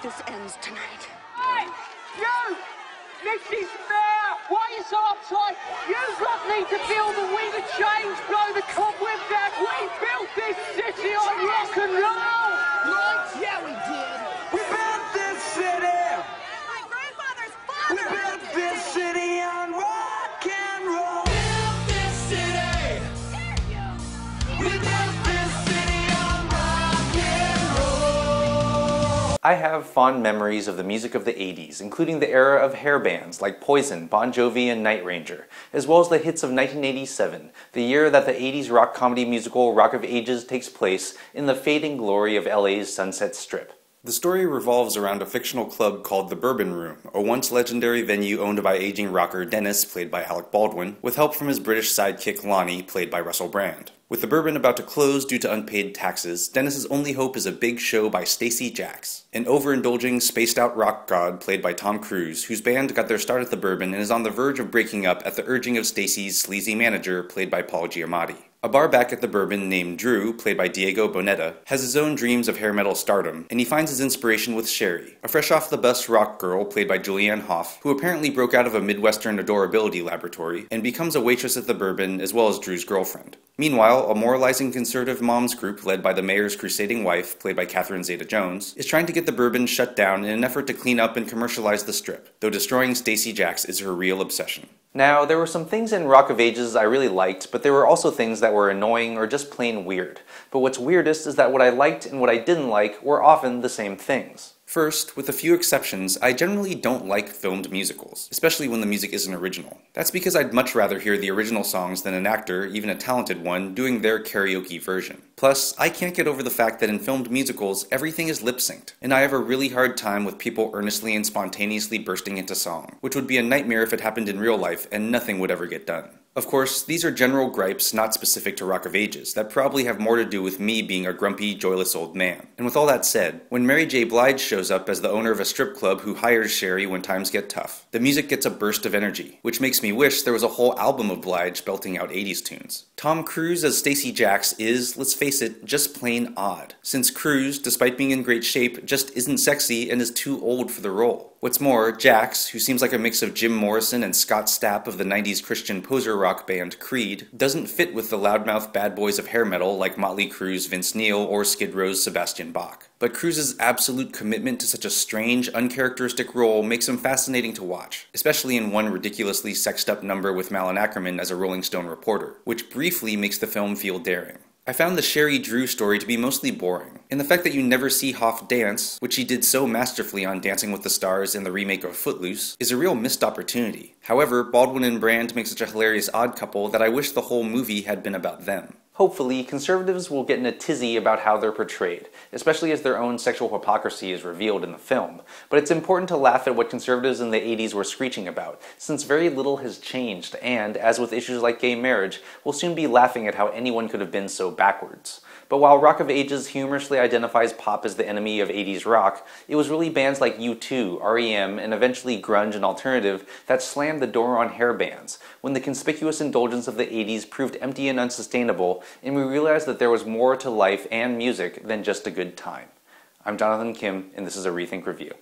this ends tonight. Hey! You! Mrs. Mayor! Why are you so uptight? You lot need to feel the wind of change blow the cobwebs out. We built this city on rock and roll! Right? Yeah, we did. We built this city. My grandfather's We father. built this city on rock and roll. Built this city. We built this city on rock and roll. I have fond memories of the music of the 80s, including the era of hair bands like Poison, Bon Jovi, and Night Ranger, as well as the hits of 1987, the year that the 80s rock comedy musical Rock of Ages takes place in the fading glory of LA's Sunset Strip. The story revolves around a fictional club called the Bourbon Room, a once legendary venue owned by aging rocker Dennis, played by Alec Baldwin, with help from his British sidekick Lonnie, played by Russell Brand. With the Bourbon about to close due to unpaid taxes, Dennis's only hope is a big show by Stacey-Jax, an overindulging, spaced-out rock god played by Tom Cruise, whose band got their start at the Bourbon and is on the verge of breaking up at the urging of Stacey's sleazy manager, played by Paul Giamatti. A bar back at the Bourbon named Drew, played by Diego Boneta, has his own dreams of hair metal stardom, and he finds his inspiration with Sherry, a fresh-off-the-bus rock girl played by Julianne Hough, who apparently broke out of a Midwestern adorability laboratory and becomes a waitress at the Bourbon as well as Drew's girlfriend. Meanwhile, a moralizing conservative moms group led by the mayor's crusading wife, played by Catherine Zeta-Jones, is trying to get the Bourbon shut down in an effort to clean up and commercialize the strip, though destroying Stacey-Jax is her real obsession. Now, there were some things in Rock of Ages I really liked, but there were also things that were annoying or just plain weird. But what's weirdest is that what I liked and what I didn't like were often the same things. First, with a few exceptions, I generally don't like filmed musicals, especially when the music isn't original. That's because I'd much rather hear the original songs than an actor, even a talented one, doing their karaoke version. Plus, I can't get over the fact that in filmed musicals, everything is lip-synced, and I have a really hard time with people earnestly and spontaneously bursting into song, which would be a nightmare if it happened in real life and nothing would ever get done. Of course, these are general gripes not specific to Rock of Ages that probably have more to do with me being a grumpy, joyless old man. And with all that said, when Mary J. Blige shows up as the owner of a strip club who hires Sherry when times get tough, the music gets a burst of energy, which makes me wish there was a whole album of Blige belting out 80s tunes. Tom Cruise as Stacey-Jax is, let's face it, just plain odd, since Cruise, despite being in great shape, just isn't sexy and is too old for the role. What's more, Jax, who seems like a mix of Jim Morrison and Scott Stapp of the 90s Christian poser rock band Creed, doesn't fit with the loudmouth bad boys of hair metal like Motley Crue's Vince Neil or Skid Row's Sebastian Bach. But Cruise's absolute commitment to such a strange, uncharacteristic role makes him fascinating to watch, especially in one ridiculously sexed-up number with Malin Ackerman as a Rolling Stone reporter, which briefly makes the film feel daring. I found the Sherry Drew story to be mostly boring, and the fact that you never see Hough dance, which he did so masterfully on Dancing with the Stars and the remake of Footloose, is a real missed opportunity. However, Baldwin and Brand make such a hilarious odd couple that I wish the whole movie had been about them. Hopefully, conservatives will get in a tizzy about how they're portrayed, especially as their own sexual hypocrisy is revealed in the film. But it's important to laugh at what conservatives in the 80s were screeching about, since very little has changed, and, as with issues like gay marriage, we'll soon be laughing at how anyone could have been so backwards. But while Rock of Ages humorously identifies pop as the enemy of 80s rock, it was really bands like U2, REM, and eventually grunge and alternative that slammed the door on hair bands, when the conspicuous indulgence of the 80s proved empty and unsustainable, and we realized that there was more to life and music than just a good time. I'm Jonathan Kim, and this is a ReThink Review.